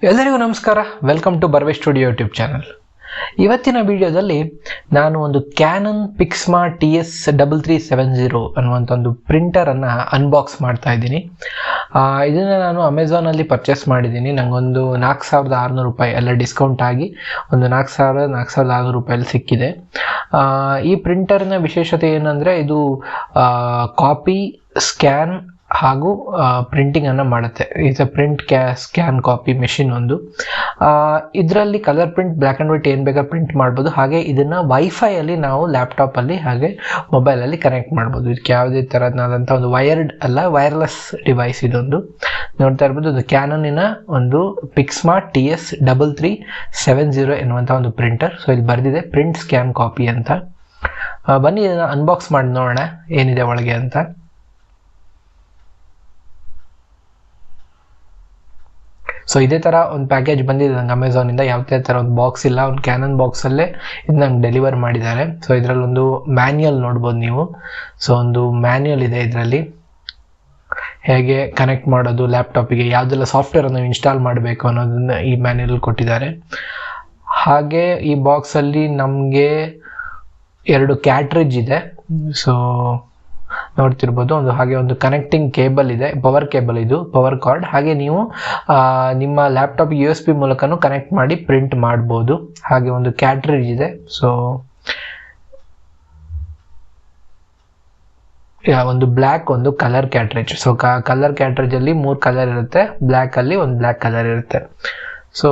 ಎಲ್ಲರಿಗೂ ನಮಸ್ಕಾರ. Welcome to Barve studio YouTube channel. ಇವತ್ತಿನ ವಿಡಿಯೋದಲ್ಲಿ ನಾನು ಒಂದು ಕ್ಯಾನನ್ ಪಿಕ್ಸ್ಮಾ TS3370 ಅನ್ನುವಂಥ ಒಂದು ಪ್ರಿಂಟರನ್ನು ಅನ್ಬಾಕ್ಸ್ ಮಾಡ್ತಾ ಇದ್ದೀನಿ. ಇದನ್ನು ನಾನು ಅಮೆಝಾನಲ್ಲಿ ಪರ್ಚೇಸ್ ಮಾಡಿದ್ದೀನಿ. ನನಗೊಂದು 4600 ರೂಪಾಯಿ ಎಲ್ಲ ಡಿಸ್ಕೌಂಟ್ ಆಗಿ ಒಂದು 4600 ರೂಪಾಯಲ್ಲಿ ಸಿಕ್ಕಿದೆ. ಈ ಪ್ರಿಂಟರ್ನ ವಿಶೇಷತೆ ಏನಂದರೆ ಇದು ಕಾಪಿ, ಸ್ಕ್ಯಾನ್ ಹಾಗೂ ಪ್ರಿಂಟಿಂಗನ್ನು ಮಾಡುತ್ತೆ. Is a print scan copy machine ಒಂದು. ಇದರಲ್ಲಿ colour print, black and white ಏನು ಬೇಕಾದ್ರೆ ಪ್ರಿಂಟ್ ಮಾಡ್ಬೋದು. ಹಾಗೆ ಇದನ್ನು ವೈಫೈಯಲ್ಲಿ ನಾವು ಲ್ಯಾಪ್ಟಾಪಲ್ಲಿ ಹಾಗೆ ಮೊಬೈಲಲ್ಲಿ ಕನೆಕ್ಟ್ ಮಾಡ್ಬೋದು. ಇದಕ್ಕೆ ಯಾವುದೇ ಥರನಾದಂಥ ಒಂದು ವೈರ್ಡ್ ಅಲ್ಲ, ವೈರ್ಲೆಸ್ ಡಿವೈಸ್ ಇದೊಂದು. ನೋಡ್ತಾ ಇರ್ಬೋದು, ಇದು ಕ್ಯಾನನ್ನಿನ ಒಂದು ಪಿಕ್ಸ್ಮಾ TS3370 ಎನ್ನುವಂಥ ಒಂದು ಪ್ರಿಂಟರ್. ಸೊ ಇಲ್ಲಿ ಬರೆದಿದೆ ಪ್ರಿಂಟ್ ಸ್ಕ್ಯಾನ್ ಕಾಪಿ ಅಂತ. ಬನ್ನಿ ಇದನ್ನು ಅನ್ಬಾಕ್ಸ್ ಮಾಡಿ ನೋಡೋಣ ಏನಿದೆ ಒಳಗೆ ಅಂತ. ಸೊ ಇದೇ ಥರ ಒಂದು ಪ್ಯಾಕೇಜ್ ಬಂದಿದೆ ನಂಗೆ ಅಮೆಝಾನಿಂದ. ಯಾವುದೇ ಥರ ಒಂದು ಬಾಕ್ಸ್ ಇಲ್ಲ, ಒಂದು ಕ್ಯಾನನ್ ಬಾಕ್ಸಲ್ಲೇ ಇದು ನಂಗೆ ಡೆಲಿವರ್ ಮಾಡಿದ್ದಾರೆ. ಸೊ ಇದರಲ್ಲಿ ಒಂದು ಮ್ಯಾನ್ಯಲ್ ನೋಡ್ಬೋದು ನೀವು. ಸೊ ಒಂದು ಮ್ಯಾನ್ಯಲ್ ಇದೆ ಇದರಲ್ಲಿ, ಹೇಗೆ ಕನೆಕ್ಟ್ ಮಾಡೋದು ಲ್ಯಾಪ್ಟಾಪಿಗೆ, ಯಾವುದೆಲ್ಲ ಸಾಫ್ಟ್ವೇರನ್ನು ಇನ್ಸ್ಟಾಲ್ ಮಾಡಬೇಕು ಅನ್ನೋದನ್ನು ಈ ಮ್ಯಾನ್ಯಲ್ ಕೊಟ್ಟಿದ್ದಾರೆ. ಹಾಗೆ ಈ ಬಾಕ್ಸಲ್ಲಿ ನಮಗೆ 2 ಕ್ಯಾಟ್ರಿಜ್ ಇದೆ. ಸೊ ನೋಡ್ತಿರ್ಬೋದು, ಹಾಗೆ ಒಂದು ಕನೆಕ್ಟಿಂಗ್ ಕೇಬಲ್ ಇದೆ, ಪವರ್ ಕೇಬಲ್, ಇದು ಪವರ್ ಕಾರ್ಡ್. ಹಾಗೆ ನೀವು ನಿಮ್ಮ ಲ್ಯಾಪ್ಟಾಪ್ USB ಮೂಲಕನೂ ಕನೆಕ್ಟ್ ಮಾಡಿ ಪ್ರಿಂಟ್ ಮಾಡ್ಬೋದು. ಹಾಗೆ ಒಂದು ಕ್ಯಾಟ್ರಿಜ್ ಇದೆ. ಸೊ ಒಂದು ಬ್ಲ್ಯಾಕ್, ಒಂದು colour cartridge. So colour ಕ್ಯಾಟ್ರಿಜಲ್ಲಿ 3 colour ಇರುತ್ತೆ, ಬ್ಲ್ಯಾಕಲ್ಲಿ ಒಂದು ಬ್ಲ್ಯಾಕ್ ಕಲರ್ ಇರುತ್ತೆ. ಸೊ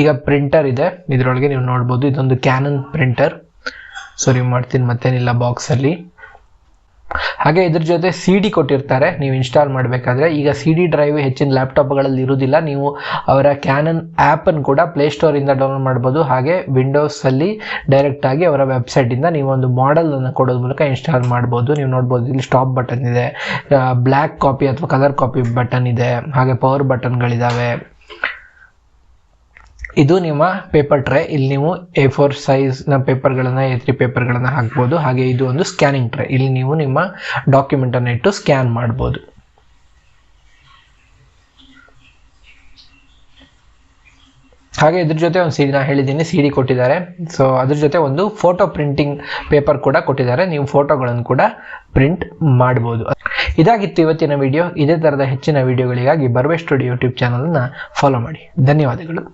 ಈಗ ಪ್ರಿಂಟರ್ ಇದೆ ಇದರೊಳಗೆ, ನೀವು ನೋಡ್ಬೋದು ಇದೊಂದು ಕ್ಯಾನನ್ ಪ್ರಿಂಟರ್. ಸೊ ರಿಮೂವ್ ಮಾಡ್ತೀನಿ, ಮತ್ತೇನಿಲ್ಲ ಬಾಕ್ಸಲ್ಲಿ. ಹಾಗೆ ಇದ್ರ ಜೊತೆ CD ಕೊಟ್ಟಿರ್ತಾರೆ ನೀವು ಇನ್ಸ್ಟಾಲ್ ಮಾಡಬೇಕಾದ್ರೆ. ಈಗ CD ಡ್ರೈವ್ ಹೆಚ್ಚಿನ ಲ್ಯಾಪ್ಟಾಪ್ಗಳಲ್ಲಿ ಇರುವುದಿಲ್ಲ. ನೀವು ಅವರ ಕ್ಯಾನನ್ ಆ್ಯಪನ್ನು ಕೂಡ ಪ್ಲೇಸ್ಟೋರಿಂದ ಡೌನ್ಲೋಡ್ ಮಾಡ್ಬೋದು. ಹಾಗೆ ವಿಂಡೋಸಲ್ಲಿ ಡೈರೆಕ್ಟಾಗಿ ಅವರ ವೆಬ್ಸೈಟಿಂದ ನೀವು ಒಂದು ಮಾಡೆಲನ್ನು ಕೊಡೋದ್ರ ಮೂಲಕ ಇನ್ಸ್ಟಾಲ್ ಮಾಡ್ಬೋದು. ನೀವು ನೋಡ್ಬೋದು ಇಲ್ಲಿ ಸ್ಟಾಪ್ ಬಟನ್ ಇದೆ, ಬ್ಲ್ಯಾಕ್ ಕಾಪಿ ಅಥವಾ ಕಲರ್ ಕಾಪಿ ಬಟನ್ ಇದೆ, ಹಾಗೆ ಪವರ್ ಬಟನ್ಗಳಿದ್ದಾವೆ. ಇದು ನಿಮ್ಮ ಪೇಪರ್ ಟ್ರೇ. ಇಲ್ಲಿ ನೀವು A4 ಸೈಜ್ನ ಪೇಪರ್ಗಳನ್ನು, A3 ಪೇಪರ್ಗಳನ್ನು ಹಾಕ್ಬೋದು. ಹಾಗೆ ಇದು ಒಂದು ಸ್ಕ್ಯಾನಿಂಗ್ ಟ್ರೇ. ಇಲ್ಲಿ ನೀವು ನಿಮ್ಮ ಡಾಕ್ಯುಮೆಂಟನ್ನು ಇಟ್ಟು ಸ್ಕ್ಯಾನ್ ಮಾಡ್ಬೋದು. ಹಾಗೆ ಇದ್ರ ಜೊತೆ ಒಂದು CD, ನಾನು ಹೇಳಿದ್ದೀನಿ CD ಕೊಟ್ಟಿದ್ದಾರೆ. ಸೊ ಅದ್ರ ಜೊತೆ ಒಂದು ಫೋಟೋ ಪ್ರಿಂಟಿಂಗ್ ಪೇಪರ್ ಕೂಡ ಕೊಟ್ಟಿದ್ದಾರೆ. ನೀವು ಫೋಟೋಗಳನ್ನು ಕೂಡ ಪ್ರಿಂಟ್ ಮಾಡ್ಬೋದು. ಇದಾಗಿತ್ತು ಇವತ್ತಿನ ವಿಡಿಯೋ. ಇದೇ ಥರದ ಹೆಚ್ಚಿನ ವಿಡಿಯೋಗಳಿಗಾಗಿ ಬರ್ವೆ ಸ್ಟುಡಿಯೋ ಯೂಟ್ಯೂಬ್ ಚಾನಲನ್ನು ಫಾಲೋ ಮಾಡಿ. ಧನ್ಯವಾದಗಳು.